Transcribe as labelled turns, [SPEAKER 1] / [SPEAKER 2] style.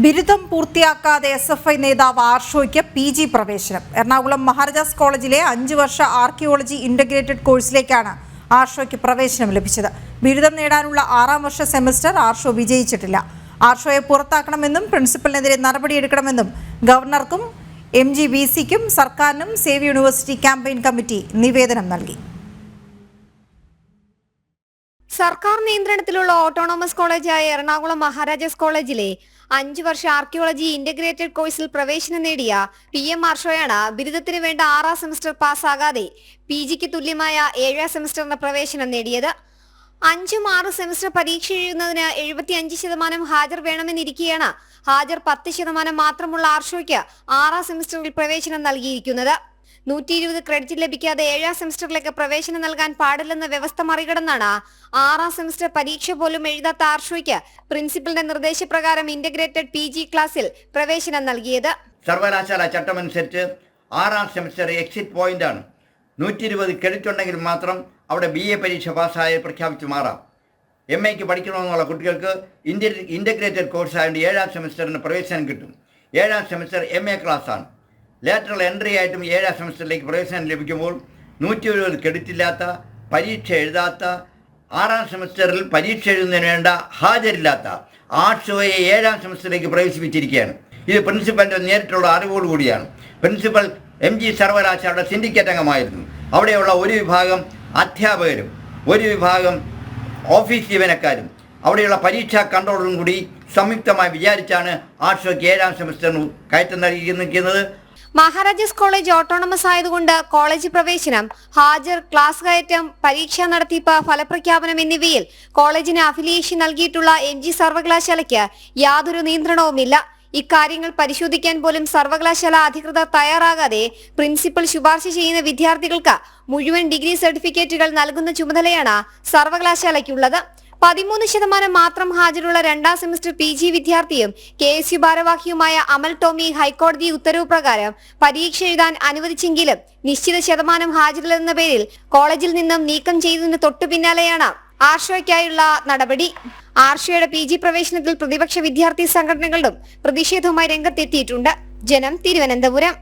[SPEAKER 1] ബിരുദം പൂർത്തിയാക്കാതെ SFI നേതാവ് ആർഷോയ്ക്ക് PG പ്രവേശനം. എറണാകുളം മഹാരാജാസ് കോളേജിലെ 5 വർഷ ആർക്കിയോളജി ഇന്റഗ്രേറ്റഡ് കോഴ്സിലേക്കാണ് ആർഷോയ്ക്ക് പ്രവേശനം ലഭിച്ചത്. ബിരുദം നേടാനുള്ള 6ാം വർഷ സെമസ്റ്റർ ആർഷോ വിജയിച്ചിട്ടില്ല. ആർഷോയെ പുറത്താക്കണമെന്നും പ്രിൻസിപ്പലിനെതിരെ നടപടിയെടുക്കണമെന്നും ഗവർണർക്കും MGVCക്കും സർക്കാരിനും സേവ് യൂണിവേഴ്സിറ്റി ക്യാമ്പയിൻ കമ്മിറ്റി നിവേദനം നൽകി.
[SPEAKER 2] സർക്കാർ നിയന്ത്രണത്തിലുള്ള ഓട്ടോണോമസ് കോളേജായ എറണാകുളം മഹാരാജാസ് കോളേജിലെ 5 വർഷ ആർക്കിയോളജി ഇന്റഗ്രേറ്റഡ് കോഴ്സിൽ പ്രവേശനം നേടിയ PM ആർഷോയാണ് ബിരുദത്തിന് വേണ്ട 6ാം സെമസ്റ്റർ പാസ്സാകാതെ PGക്ക് തുല്യമായ 7ാം സെമസ്റ്ററിന് പ്രവേശനം നേടിയത്. 5-6 സെമസ്റ്റർ പരീക്ഷ എഴുതുന്നതിന് 75% ഹാജർ വേണമെന്നിരിക്കെയാണ് ഹാജർ 10% മാത്രമുള്ള ആർഷോയ്ക്ക് 6ാം സെമസ്റ്ററിൽ പ്രവേശനം നൽകിയിരിക്കുന്നത്. 120 ക്രെഡിറ്റ് ലഭിക്കാതെ 7ാം സെമസ്റ്ററിലേക്ക് പ്രവേശനം നൽകാൻ പാടില്ലെന്ന വ്യവസ്ഥ മറികടന്നാണ് 6ാം സെമസ്റ്റർ പരീക്ഷ പോലും എഴുതാത്ത ആർഷോയ്ക്ക് പ്രിൻസിപ്പലിന്റെ നിർദ്ദേശപ്രകാരം ഇന്റഗ്രേറ്റഡ് PG ക്ലാസ്സിൽ പ്രവേശനം നൽകിയത്.
[SPEAKER 3] സർവകലാശാല ചട്ടമനുസരിച്ച് 6ാം സെമസ്റ്റർ എക്സിറ്റ് പോയിന്റ് ആണ്. 120 ക്രെഡിറ്റ് ഉണ്ടെങ്കിൽ മാത്രം അവിടെ BA പരീക്ഷ പാസ്സായി പ്രഖ്യാപിച്ച് മാറാം. MAക്ക് പഠിക്കണമെന്നുള്ള കുട്ടികൾക്ക് ഇന്റഗ്രേറ്റഡ് കോഴ്സ് ആയതുകൊണ്ട് 7ാം സെമസ്റ്ററിന് പ്രവേശനം കിട്ടും. 7ാം സെമസ്റ്റർ MA ക്ലാസ്സാണ്. ലാറ്ററൽ എൻട്രി ആയിട്ടും 7ാം സെമസ്റ്ററിലേക്ക് പ്രവേശനം ലഭിക്കുമ്പോൾ 120 ക്രെഡിറ്റ് ഇല്ലാത്ത, പരീക്ഷ എഴുതാത്ത, 6ാം സെമസ്റ്ററിൽ പരീക്ഷ എഴുതുന്നതിന് വേണ്ട ഹാജരില്ലാത്ത ആർഷോയെ 7ാം സെമസ്റ്ററിലേക്ക് പ്രവേശിപ്പിച്ചിരിക്കുകയാണ്. ഇത് പ്രിൻസിപ്പലിൻ്റെ നേരിട്ടുള്ള അറിവോടുകൂടിയാണ്. പ്രിൻസിപ്പൽ MG സർവകലാശാലയുടെ സിൻഡിക്കേറ്റ് അംഗമായിരുന്നു. അവിടെയുള്ള ഒരു വിഭാഗം അധ്യാപകരും ഒരു വിഭാഗം ഓഫീസ് ജീവനക്കാരും അവിടെയുള്ള പരീക്ഷാ കൺട്രോളറും കൂടി സംയുക്തമായി വിചാരിച്ചാണ് ആർഷോയ്ക്ക് 7ാം സെമസ്റ്ററിന് കയറ്റം നൽകിയിരിക്കുന്നത്.
[SPEAKER 2] മഹാരാജാസ് കോളേജ് ഓട്ടോണമസ് ആയതുകൊണ്ട് കോളേജ് പ്രവേശനം, ഹാജർ, ക്ലാസ് കയറ്റം, പരീക്ഷാ നടത്തിപ്പ്, ഫലപ്രഖ്യാപനം എന്നിവയിൽ കോളേജിന് അഫിലിയേഷൻ നൽകിയിട്ടുള്ള MG സർവകലാശാലയ്ക്ക് യാതൊരു നിയന്ത്രണവുമില്ല. ഇക്കാര്യങ്ങൾ പരിശോധിക്കാൻ പോലും സർവകലാശാല അധികൃതർ തയ്യാറാകാതെ പ്രിൻസിപ്പൽ ശുപാർശ ചെയ്യുന്ന വിദ്യാർത്ഥികൾക്ക് മുഴുവൻ ഡിഗ്രി സർട്ടിഫിക്കറ്റുകൾ നൽകുന്ന ചുമതലയാണ് സർവകലാശാലയ്ക്കുള്ളത്. 13% മാത്രം ഹാജരുള്ള 2ാം സെമസ്റ്റർ PG വിദ്യാർത്ഥിയും KSU ഭാരവാഹിയുമായ അമൽ ടോമി ഹൈക്കോടതി ഉത്തരവ് പ്രകാരം പരീക്ഷ എഴുതാൻ അനുവദിച്ചെങ്കിലും നിശ്ചിത ശതമാനം ഹാജരില്ലെന്ന പേരിൽ കോളേജിൽ നിന്നും നീക്കം ചെയ്തതിന് തൊട്ടു പിന്നാലെയാണ് ആർഷോയ്ക്കായുള്ള നടപടി. ആർഷോയുടെ PG പ്രവേശനത്തിൽ പ്രതിപക്ഷ വിദ്യാർത്ഥി സംഘടനകളും പ്രതിഷേധവുമായി രംഗത്തെത്തിയിട്ടുണ്ട്. ജനം, തിരുവനന്തപുരം.